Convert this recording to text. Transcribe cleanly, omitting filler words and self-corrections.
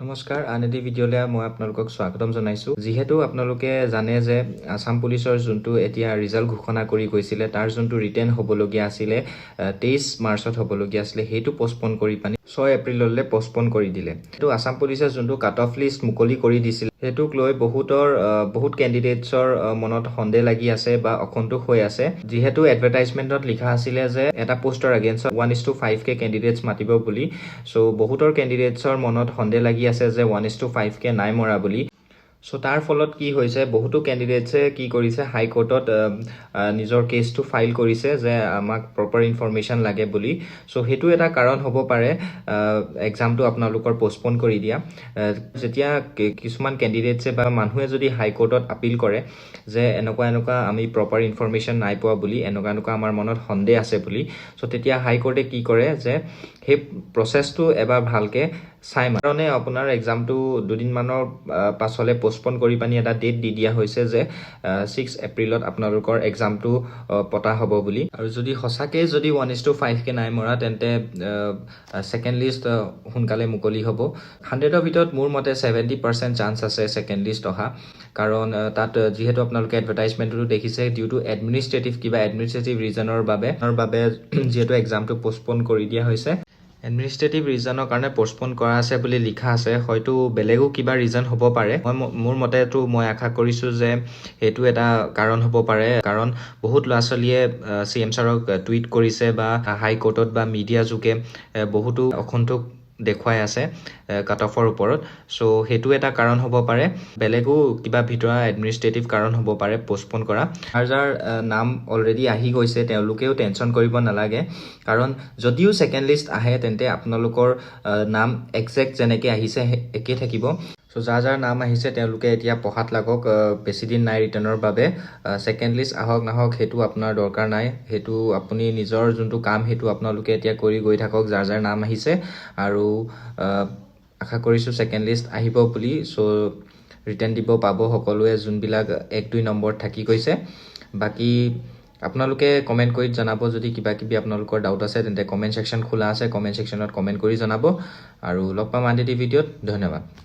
নমস্কাৰ আন এটি ভিডিঅ'লৈ মই আপোনালোকক স্বাগতম জনাইছো যিহেতু আপোনালোকে জানে যে আসাম পুলিচৰ যোনটো এতিয়া ৰিজাল্ট ঘোষণা কৰি গৈছিলে তাৰ যোনটো ৰিটেন হ'বলগীয়া আছিলে 23 মাৰ্চত হ'বলগীয়া আছিলে সেইটো পোষ্টপন কৰি পানি 6 এপ্ৰিললৈ পোষ্টপন কৰি দিলে তো আসাম পুলিচে যোনটো কাট অফ লিষ্ট মুকলি কৰি দিছিল হেতুক লৈ বহুত ক্যান্ডিডেটছৰ মনত সন্দেহ লাগি আছে বা অসন্তোষ হৈ আছে যেহেতু এডভাৰটাইজমেন্টত লিখা আছিল যে এটা পোষ্টৰ এগেইনষ্ট 1:5 কে ক্যান্ডিডেটছ মাতিব বুলি সো বহুতৰ ক্যান্ডিডেটছৰ মনত সন্দেহ লাগি আছে যে 1:5 কে নাই মৰা বুলি সো তাৰ ফলত কি হৈছে বহুতো ক্যান্ডিডেটছে কি কৰিছে হাই কোৰ্টত নিজৰ কেছটো ফাইল কৰিছে যে আমাক প্ৰপাৰ ইনফৰমেশন লাগে বুলি সো হেতু এটা কাৰণ হ'ব পাৰে এক্সামটো আপোনালোকৰ পোষ্টপন কৰি দিয়া যেতিয়া কিছুমান ক্যান্ডিডেটছে বা মানুহে যদি হাই কোৰ্টত আপিল কৰে যে এনেকুৱা আমি প্ৰপাৰ ইনফৰমেশন নাই পোৱা বুলি এনেকুৱা আমাৰ মনত সন্দেহ আছে বুলি সো তেতিয়া হাই কোৰ্টে কি কৰে যে হে প্ৰসেসটো এবাৰ ভালকে চাই মানে আপোনাৰ এক্সামটো দুদিন মানৰ পাছলে পোষ্টপন কৰি পানি এটা ডেট দি দিয়া হৈছে যে 6 এপ্ৰিলত আপোনালোকৰ এক্সামটো পতা হ'ব বুলি আৰু যদি হসাকে যদি 1:5 কে নাই মৰা তেন্তে সেকেন্ড লিষ্ট হুনকালে মুকলি হ'ব 100 ৰ ভিতৰত মোৰ মতে 70% চান্স আছে সেকেন্ড লিষ্ট অহা কাৰণ তাত যেহেতু আপোনালোকে এডভাৰটাইজমেন্টটো দেখিছে ডিউ টু এডমিনিষ্ট্ৰেটিভ ৰিজনৰ বাবে যেহেতু এক্সামটো পোষ্টপন কৰি দিয়া হৈছে এডমিনিষ্ট্ৰেটিভ ৰিজনৰ কাৰণে পোষ্টপন কৰা আছে বুলি লিখা আছে হয়তো বেলেগো কিবা ৰিজন হ'ব পাৰে মোৰ মতেটো মই আশা কৰিছো যে হেতু এটা কাৰণ হ'ব পাৰে কাৰণ বহুত ল'ৰা-ছোৱালীয়ে সিএম ছাৰক টুইট কৰিছে বা হাই কোৰ্টত বা মিডিয়া যোগে বহুতো অসন্তোষ দেখুৱাই আছে কাট অফৰ ওপৰত সো হেতু এটা কাৰণ হ'ব পাৰে বেলেগো কিবা ভিতৰা এডমিনিষ্ট্ৰেটিভ কাৰণ হ'ব পাৰে পোষ্টপন কৰা যাৰ নাম অলৰেডি আহি গৈছে তেওঁলোকেও টেনচন কৰিব নালাগে কাৰণ যদিও সেকেন্ড লিষ্ট আহে তেন্তে আপোনালোকৰ নাম এক্সাক্ট যেনেকৈ আহিছে একে থাকিব সো যাৰ নাম আহিছে তেওঁলোকে এতিয়া পঢ়াত লাগক বেছি দিন নাই ৰিটাৰ্ণৰ বাবে সেকেন্ড লিষ্ট আহক নাহক হেতু আপোনাৰ দৰকাৰ নাই হেতু আপুনি নিজৰ যোনটো কাম হেতু আপোনালোকে এতিয়া কৰি গৈ থাকক যাৰ নাম আহিছে আৰু আশা কৰিছো সেকেন্ড লিষ্ট আহিব বুলি সো ৰিটাৰ্ণ দিব পাব সকলোৱে যোনবিলাক 1-2 নম্বৰ থাকি গৈছে বাকি আপোনালোকে কমেন্ট কৰি জনাব যদি কিবা কিবি আপোনালোকৰ ডাউট আছে তেন্তে কমেন্ট সেকশন খোলা আছে কমেন্ট সেকশনত কমেন্ট কৰি জনাব আৰু লগ পাম আন এটি ভিডিঅত ধন্যবাদ